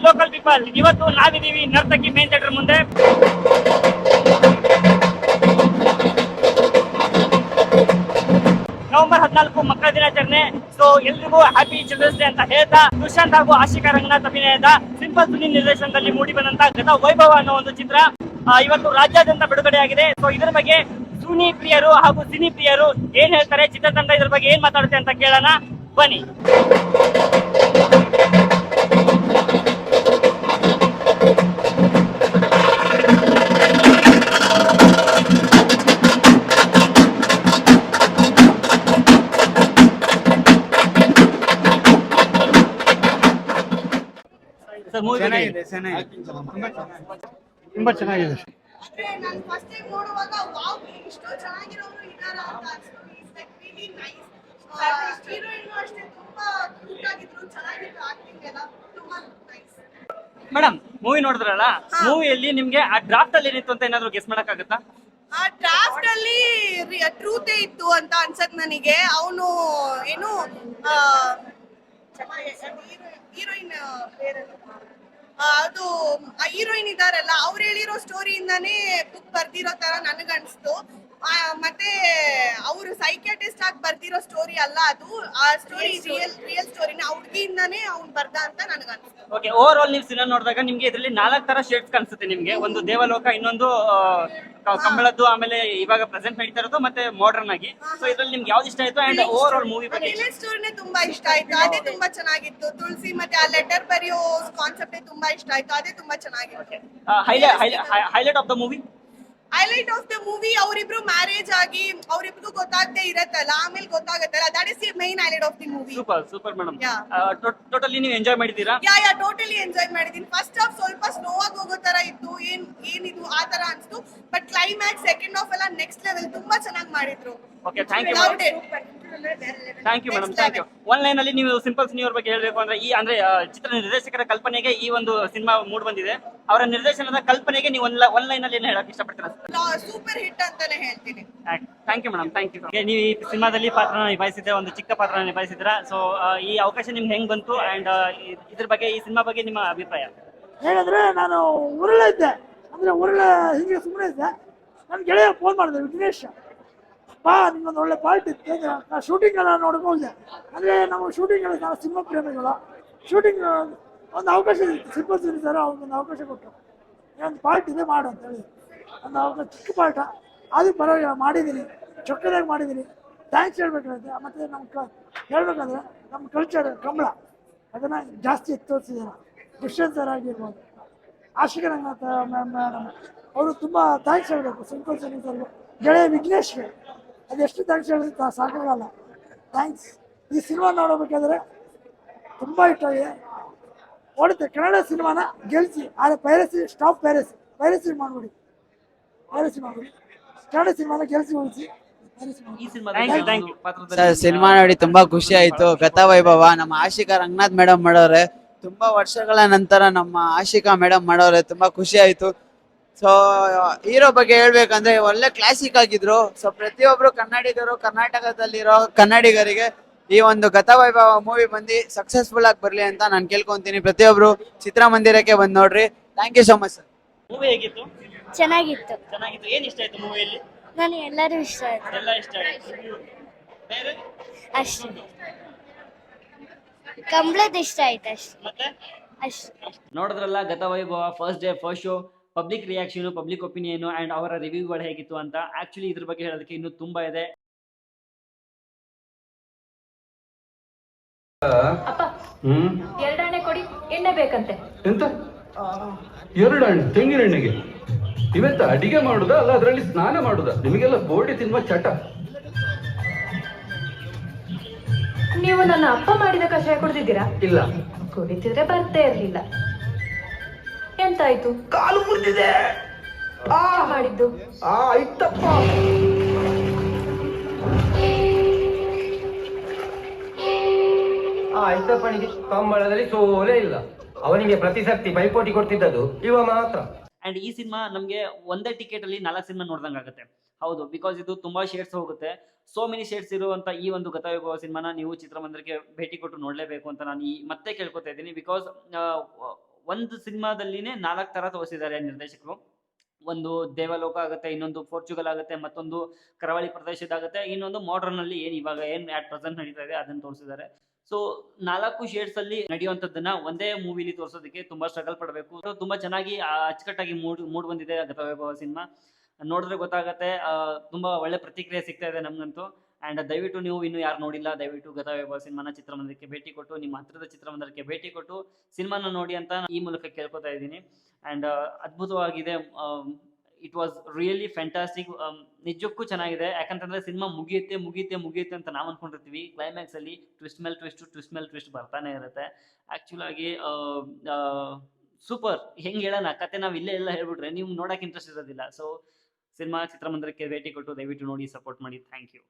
Local people. ಇವತ್ತು ನಾವಿದೀವಿ ನರ್ತಕಿ main theatre ಮುಂದೆ. November 14 ಮಕ್ಕಳ ದಿನಾಚರಣೆ. ಸೊ ಎಲ್ರಿಗೂ ಹ್ಯಾಪಿ ಚಿಲ್ಡ್ರನ್ಸ್ ಡೇ ಅಂತ ಹೇಳ್ತಾ, ದುಷ್ಯಂತ್ ಹಾಗೂ ಆಶಿಕಾ ರಂಗನಾಥ್ ಅಭಿನಯದ ಸಿಂಪಲ್ ಸುನಿ ನಿರ್ದೇಶನದಲ್ಲಿ ಮೂಡಿ ಬಂದಂತ ಗತ ವೈಭವ ಅನ್ನೋ ಒಂದು ಚಿತ್ರ ಇವತ್ತು ರಾಜ್ಯಾದ್ಯಂತ ಬಿಡುಗಡೆಯಾಗಿದೆ. ಸೊ ಇದರ ಬಗ್ಗೆ ಸುನಿ ಪ್ರಿಯರು ಹಾಗೂ ಸಿನಿ ಪ್ರಿಯರು ಏನ್ ಹೇಳ್ತಾರೆ, ಚಿತ್ರತಂಡ ಇದ್ರ ಬಗ್ಗೆ ಏನ್ ಮಾತಾಡುತ್ತೆ ಅಂತ ಕೇಳೋಣ, ಬನ್ನಿ. ತುಂಬಾ ಚೆನ್ನಾಗಿದೆ. ನಾನು ಫಸ್ಟ್ ಟೈಮ್ ನೋಡುವಾಗ ವಾವ್ ಇಷ್ಟು ಚೆನ್ನಾಗಿರೋರು ಇದ್ದಾರಾ ಅಂತ ಅನ್ಸ್ತು. It's like really nice. Heroine ಅಷ್ಟೇ ತುಂಬಾ ಕ್ಯೂಟ್ ಆಗಿದ್ರು, ಚೆನ್ನಾಗಿತ್ತು ಆಕ್ಟಿಂಗ್ ಎಲ್ಲ ತುಂಬಾ ನೈಸ್. ಮೇಡಮ್, ಮೂವಿ ನೋಡಿದ್ರಲ್ಲ, ಮೂವಿಯಲ್ಲಿ ನಿಮ್ಗೆ ಆ ಡ್ರಾಫ್ಟ್ ಅಲ್ಲಿ ಏನಿತ್ತು ಅಂತ ಏನಾದ್ರು ಗೆಸ್ ಮಾಡಕ್ಕಾಗತ್ತಾ? ಆ ಡ್ರಾಫ್ಟ್ ಅಲ್ಲಿ ಟ್ರೂತೆ ಇತ್ತು ಅಂತ ಅನ್ಸತ್ ನನಗೆ. ಅವನು ಏನು ಹೀರೋಯಿನ್ ಅದು ಹೀರೋಯಿನ್ ಇದಾರಲ್ಲ, ಅವ್ರು ಹೇಳಿರೋ ಸ್ಟೋರಿಯಿಂದಾನೇ ಬುಕ್ ಬರ್ದಿರೋ ತರ ನನಗನ್ಸ್ತು. ಮತ್ತೆ ಅವರು ಸೈಕ್ಯಾಟಿಸ್ಟ್ ಆಗಿ ಬರ್ದಿರೋ ಸ್ಟೋರಿ ಅಲ್ಲ ಅದು. ಆ ಸ್ಟೋರಿ ರಿಯಲ್ ಸ್ಟೋರಿನ ಹುಡುಗಿಯಿಂದಾನೇ ಅವ್ನು ಬರ್ದ ಅಂತ ನನಗನ್ಸ್ತು. ಓಕೆ, ಓವರ್ ಆಲ್ ನೀವು ಸಿನಿಮಾ ನೋಡಿದಾಗ ನಿಮ್ಗೆ ಇದರಲ್ಲಿ 4 ತರ ಶೇಡ್ಸ್ ಕಾಣಿಸುತ್ತೆ ನಿಮ್ಗೆ. ಒಂದು ದೇವಲೋಕ, ಇನ್ನೊಂದು ಕಂಬಳದ್ದು, ಆಮೇಲೆ ಇವಾಗ ಪ್ರೆಸೆಂಟ್ ನಡೀತಾ ಇರೋದು, ಮತ್ತೆ ಮಾಡರ್ನ್ ಆಗಿ. ಸೊ ಇದ್ರಲ್ಲಿ ನಿಮ್ಗೆ ಯಾವ್ದು ಇಷ್ಟ ಆಯ್ತು ಅಂಡ್ ಓವರ್ ಆಲ್ ಮೂವಿ ಬಗ್ಗೆ? ರಿಯಲ್ ಸ್ಟೋರಿನೇ ತುಂಬಾ ಇಷ್ಟ ಆಯ್ತು, ಅದೇ ತುಂಬಾ ಚೆನ್ನಾಗಿತ್ತು. ತುಳಸಿ ಮತ್ತೆ ಆ ಲೆಟರ್ ಬರೆಯೋ ಕಾನ್ಸೆಪ್ಟೇ ತುಂಬಾ ಇಷ್ಟ ಆಯ್ತು, ಅದೇ ತುಂಬಾ ಚೆನ್ನಾಗಿತ್ತು. Highlight of the movie? Highlight of the movie ಅವರಿಬ್ರು ಮ್ಯಾರೇಜ್ ಆಗಿ ಅವರಿಬ್ರು ಗೊತ್ತಾಗದೆ ಇರತ್ತಲ್ಲ, ಆಮೇಲೆ ಗೊತ್ತಾಗತ್ತಲ್ಲ, that is the main highlight of the movie. Super madam. Totally ನೀವು ಎಂಜಾಯ್ ಮಾಡಿದ್ದೀರಾ? ಯಾ ಟೋಟಲಿ ಎಂಜಾಯ್ ಮಾಡಿದೀನಿ. ಫಸ್ಟ್ ಹಾಫ್ ಸ್ವಲ್ಪ ಸ್ಲೋ ಆಗಿ ಹೋಗೋ ತರ ಇತ್ತು, ಏನಿದು ಆ ತರ ಅನ್ಸ್ತು. ಬಟ್ ಕ್ಲೈಮ್ಯಾಕ್ಸ್ ಸೆಕೆಂಡ್ ಹಾಫ್ ಎಲ್ಲ ನೆಕ್ಸ್ಟ್ ಲೆವೆಲ್, ತುಂಬಾ ಚೆನ್ನಾಗಿ ಮಾಡಿದ್ರು. Okay, thank you madam. Thank you. One line ಅಲ್ಲಿ ನೀವು ಸಿಂಪಲ್ ಸುನಿ ಅವ್ರ ಬಗ್ಗೆ ಹೇಳ್ಬೇಕು ಅಂದ್ರೆ, ಈ ಅಂದ್ರೆ ಚಿತ್ರ ನಿರ್ದೇಶಕರ ಕಲ್ಪನೆಗೆ ಈ ಒಂದು ಸಿನಿಮಾ ಮೂಡ್ ಬಂದಿದೆ. ಅವರ ನಿರ್ದೇಶನದ ಕಲ್ಪನೆಗೆ ನೀವು ಒನ್ ಲೈನ್ ಅಲ್ಲಿ ಏನ್ ಹೇಳಕ್ ಇಷ್ಟಪಡ್ತೀರಾ? ಸೂಪರ್ ಹಿಟ್ ಅಂತಾನೆ ಹೇಳ್ತೀನಿ. Thank you madam, thank you. ನೀವು ಈ ಸಿನಿಮಾದಲ್ಲಿ ಪಾತ್ರ ನಿಭಾಯಿಸಿದ್ರೆ, ಒಂದು ಚಿಕ್ಕ ಪಾತ್ರ ನಿಭಾಯಿಸಿದ್ರ. ಸೊ ಈ ಅವಕಾಶ ನಿಮ್ಗೆ ಹೆಂಗ್ ಬಂತು ಅಂಡ್ ಇದ್ರ ಬಗ್ಗೆ, ಈ ಸಿನಿಮಾ ಬಗ್ಗೆ ನಿಮ್ಮ ಅಭಿಪ್ರಾಯ? ಹೇಳಿದ್ರೆ ನಾನು ಊರಲ್ಲೇ ಇದ್ದೆ, ಅಂದ್ರೆ ಊರಲ್ಲೇ ಹಿಂಗೆ ಸುಮ್ಮನೆ ಇದ್ದೆ. ನನ್ನ ಗೆಳೆಯ ಫೋನ್ ಮಾಡಿದೆ, ವಿಘ್ನೇಶ್ ಬಾ ನಿಮ್ಗೊಂದು ಒಳ್ಳೆ ಪಾರ್ಟ್ ಇತ್ತು, ಶೂಟಿಂಗ್ ಎಲ್ಲ ನೋಡಕ್ಕೆ ಹೋಗಿದೆ. ಅಂದರೆ ನಾವು ಶೂಟಿಂಗ್ ಎಲ್ಲ ನಾವು ಸಿನಿಮಾ ಪ್ರೇಮಿಗಳು, ಶೂಟಿಂಗ್ ಒಂದು ಅವಕಾಶ ಇತ್ತು. ಸಿಂಪಲ್ ಸುನಿ ಸರ್ ಅವ್ರಿಗೊಂದು ಅವಕಾಶ ಕೊಟ್ಟರು, ಒಂದು ಪಾರ್ಟ್ ಇದೆ ಮಾಡು ಅಂತ ಹೇಳಿ. ಒಂದು ಅವಕಾಶ ಚಿಕ್ಕ ಪಾಠ, ಅದು ಪರವಾಗಿಲ್ಲ ಮಾಡಿದ್ದೀನಿ, ಚೊಕ್ಕದಾಗಿ ಮಾಡಿದ್ದೀನಿ. ಥ್ಯಾಂಕ್ಸ್ ಹೇಳ್ಬೇಕಾಗುತ್ತೆ. ಮತ್ತು ನಮ್ಮ ಹೇಳ್ಬೇಕಂದ್ರೆ ನಮ್ಮ ಕಲ್ಚರ್ ಕಂಬಳ ಅದನ್ನು ಜಾಸ್ತಿ ತೋರಿಸಿದ್ದಾರೆ. ದುಷ್ಯಂತ್ ಸರ್ ಆಗಿರ್ಬೋದು, ಆಶಿಕಾ ರಂಗನಾಥ್ ಮೇಡಮ್ ಅವರು ತುಂಬ ಥ್ಯಾಂಕ್ಸ್ ಹೇಳಬೇಕು. ಸಿಂಪಲ್ ಸುನಿ ಸರ್ಗೆ, ಗೆಳೆಯ ವಿಘ್ನೇಶ್ಗೆ ಅದೆಷ್ಟು ಥ್ಯಾಂಕ್ಸ್ ಹೇಳಿದ್ರೆ ಸಾಕಾಗಲ್ಲ. ಥ್ಯಾಂಕ್ಸ್. ಈ ಸಿನಿಮಾ ನೋಡಬೇಕಾದ್ರೆ ತುಂಬ ಇಷ್ಟಾಗಿದೆ. ಓಡುತ್ತೆ ಕನ್ನಡ ಸಿನಿಮಾನ ಗೆಲ್ಲಿಸಿ. ಆದರೆ ಪೈರಸಿ ಸ್ಟಾಪ್, ಪೈರಸಿ ಮಾಡಬೇಡಿ, ಕನ್ನಡ ಸಿನಿಮಾನ ಗೆಲ್ಲಿಸಿ ಉಳಿಸಿ. ಸಿನಿಮಾ ನೋಡಿ ತುಂಬಾ ಖುಷಿ ಆಯ್ತು. ಗತವೈಭವ ನಮ್ಮ ಆಶಿಕಾ ರಂಗನಾಥ್ ಮೇಡಮ್ ಮಾಡೋರೆ, ತುಂಬಾ ವರ್ಷಗಳ ನಂತರ ನಮ್ಮ ಆಶಿಕಾ ಮೇಡಮ್ ಮಾಡೋರೆ, ತುಂಬಾ ಖುಷಿ ಆಯ್ತು. ಸೊ ಹೀರೋ ಬಗ್ಗೆ ಹೇಳ್ಬೇಕಂದ್ರೆ ಒಳ್ಳೆ ಕ್ಲಾಸಿಕ್ ಆಗಿದ್ರು. ಸೊ ಪ್ರತಿಯೊಬ್ರು ಕನ್ನಡಿಗರು, ಕರ್ನಾಟಕದಲ್ಲಿರೋ ಕನ್ನಡಿಗರಿಗೆ ಈ ಒಂದು ಗತವೈಭವ ಮೂವಿ ಬಂದು ಸಕ್ಸಸ್ಫುಲ್ ಆಗಿ ಬರ್ಲಿ ಅಂತ ನಾನು ಕೇಳ್ಕೊಂತೀನಿ. ಪ್ರತಿಯೊಬ್ರು ಚಿತ್ರಮಂದಿರಕ್ಕೆ ಬಂದು ನೋಡ್ರಿ. Thank you so much sir. Movie ಹೇಗಿತ್ತು? ಚೆನ್ನಾಗಿತ್ತು. ಏನ್ ಇಷ್ಟ ಆಯ್ತು ಮೂವಿಯಲ್ಲಿ? ನನಗೆ ಎಲ್ಲರೂ ಇಷ್ಟ ಆಯ್ತು. ಎಲ್ಲ ಇಷ್ಟ ಆಯ್ತು. ಬೇರೆ ಅಷ್ಟೇ, ಕಂಬಳದ ಇಷ್ಟ ಆಯ್ತು ಅಷ್ಟೇ. ಮತ್ತೆ ಅಷ್ಟೇ. ನೋಡಿದ್ರಲ್ಲ Gathavaibhava first day first show, public reaction, public opinion and ಅವರ ರಿವ್ಯೂಗಳು ಹೇಗಿತ್ತು ಅಂತ. ಆಕ್ಚುಲಿ ಇದ್ರ ಬಗ್ಗೆ ಹೇಳೋದಕ್ಕೆ ಇನ್ನೂ ತುಂಬಾ ಇದೆ. ಅಪ್ಪ, 2 ಎಣ್ಣೆ ಕೊಡಿ, ಎಣ್ಣೆ ಬೇಕಂತೆ. ಎಂತ 2 ಎಣ್ಣೆ? ತೆಂಗಿನ ಎಣ್ಣೆಗೆ? ಇವೆಂತ ಅಡಿಗೆ ಮಾಡುದಾ ಅಲ್ಲ ಅದರಲ್ಲಿ ಸ್ನಾನ ಮಾಡುದಾ? ನಿಮಗೆಲ್ಲ ಬೋಡಿ ತಿನ್ನುವ ಚಟ. ನೀವು ನನ್ನ ಅಪ್ಪ ಮಾಡಿದ ಕಷಾಯ ಕುಡಿದಿದ್ದೀರಾ? ಇಲ್ಲ. ಕುಡಿತಿದ್ರೆ ಬರ್ತೇ ಇರ್ಲಿಲ್ಲ. ಎಂತಾಯ್ತು? ಕಾಲು ಮುರಿದಿದೆ. ಮಾಡಿದ್ದು ಆಯ್ತಪ್ಪ. ಆಯ್ತಪ್ಪನಿಗೆ ಕಂಬಳದಲ್ಲಿ ಸೋಲೇ ಇಲ್ಲ. ಅವನಿಗೆ ಪ್ರತಿಶಕ್ತಿ ಪೈಪೋಟಿ ಕೊಡ್ತಿದ್ದದು ಇವ ಮಾತ್ರ. ಅಂಡ್ ಈ ಸಿನಿಮಾ ನಮಗೆ ಒಂದೇ ಟಿಕೆಟ್ ಅಲ್ಲಿ 4 ಸಿನಿಮಾ ನೋಡ್ದಂಗೆ ಆಗುತ್ತೆ. ಹೌದು, ಬಿಕಾಸ್ ಇದು ತುಂಬಾ ಶೇಡ್ಸ್ ಹೋಗುತ್ತೆ. ಸೋ ಮೆನಿ ಶೇಡ್ಸ್ ಇರುವಂತ ಈ ಒಂದು ಗತವೈಭವ ಸಿನಿಮಾನ ನೀವು ಚಿತ್ರಮಂದಿರಕ್ಕೆ ಭೇಟಿ ಕೊಟ್ಟು ನೋಡಲೇಬೇಕು ಅಂತ ನಾನು ಮತ್ತೆ ಕೇಳ್ಕೊತಾ ಇದ್ದೀನಿ. ಬಿಕಾಸ್ ಒಂದು ಸಿನಿಮಾದಲ್ಲಿನೇ 4 ತರ ತೋರಿಸಿದ್ದಾರೆ ನಿರ್ದೇಶಕರು. ಒಂದು ದೇವಲೋಕ ಆಗುತ್ತೆ, ಇನ್ನೊಂದು ಪೋರ್ಚುಗಲ್ ಆಗುತ್ತೆ, ಮತ್ತೊಂದು ಕರಾವಳಿ ಪ್ರದೇಶದಾಗುತ್ತೆ, ಇನ್ನೊಂದು ಮಾಡರ್ನ್ ಅಲ್ಲಿ ಇವಾಗ ಅಟ್ ಪ್ರೆಸೆಂಟ್ ನಡೀತಾ ಇದೆ ಅದನ್ನ ತೋರಿಸಿದ್ದಾರೆ. ಸೊ 4 ಶೇಡ್ಸ್ ಅಲ್ಲಿ ನಡೆಯುವಂತದ್ದನ್ನ ಒಂದೇ ಮೂವಿಲಿ ತೋರಿಸೋದಕ್ಕೆ ತುಂಬಾ ಸ್ಟ್ರಗಲ್ ಪಡಬೇಕು. ತುಂಬಾ ಚೆನ್ನಾಗಿ ಅಚ್ಚುಕಟ್ಟಾಗಿ ಮೂಡ್ ಬಂದಿದೆ ಗತವೈಭವ ಸಿನಿಮಾ. ನೋಡಿದ್ರೆ ಗೊತ್ತಾಗತ್ತೆ. ತುಂಬಾ ಒಳ್ಳೆ ಪ್ರತಿಕ್ರಿಯೆ ಸಿಗ್ತಾ ಇದೆ ನಮ್ಗಂತೂ. ಅಂಡ್ ದಯವಿಟ್ಟು ನೀವು ಇನ್ನು ಯಾರು ನೋಡಿಲ್ಲ, ದಯವಿಟ್ಟು ಗತವೈಭವ ಸಿನಿಮಾನ ಚಿತ್ರಮಂದಿರಕ್ಕೆ ಭೇಟಿ ಕೊಟ್ಟು, ನಿಮ್ಮ ಹತ್ತಿರದ ಚಿತ್ರಮಂದಿರಕ್ಕೆ ಭೇಟಿ ಕೊಟ್ಟು ಸಿನಿಮಾನ ನೋಡಿ ಅಂತ ಈ ಮೂಲಕ ಕೇಳ್ಕೊತಾ ಇದ್ದೀನಿ. ಅಂಡ್ ಅದ್ಭುತವಾಗಿದೆ. It was really fantastic. ನಿಜಕ್ಕೂ ಚೆನ್ನಾಗಿದೆ. ಯಾಕಂತಂದ್ರೆ ಸಿನಿಮಾ ಮುಗಿಯುತ್ತೆ ಅಂತ ನಾವು ಅನ್ಕೊಂಡಿರ್ತೀವಿ. ಕ್ಲೈಮ್ಯಾಕ್ಸ್ ಅಲ್ಲಿ ಟ್ವಿಸ್ಟ್ ಮೇಲೆ ಟ್ವಿಸ್ಟ್ ಬರ್ತಾನೆ ಇರುತ್ತೆ. ಆಕ್ಚುಲ್ ಆಗಿ ಸೂಪರ್. ಹೆಂಗ್ ಹೇಳೋಣ, ಕತೆ ನಾವು ಇಲ್ಲೇ ಎಲ್ಲ ಹೇಳ್ಬಿಟ್ರೆ ನೀವು ನೋಡಕ್ ಇಂಟ್ರೆಸ್ಟ್ ಇರೋದಿಲ್ಲ. ಸೊ ಸಿನಿಮಾ ಚಿತ್ರಮಂದಿರಕ್ಕೆ ಭೇಟಿ ಕೊಟ್ಟು ದಯವಿಟ್ಟು ನೋಡಿ, ಸಪೋರ್ಟ್ ಮಾಡಿ. Thank you.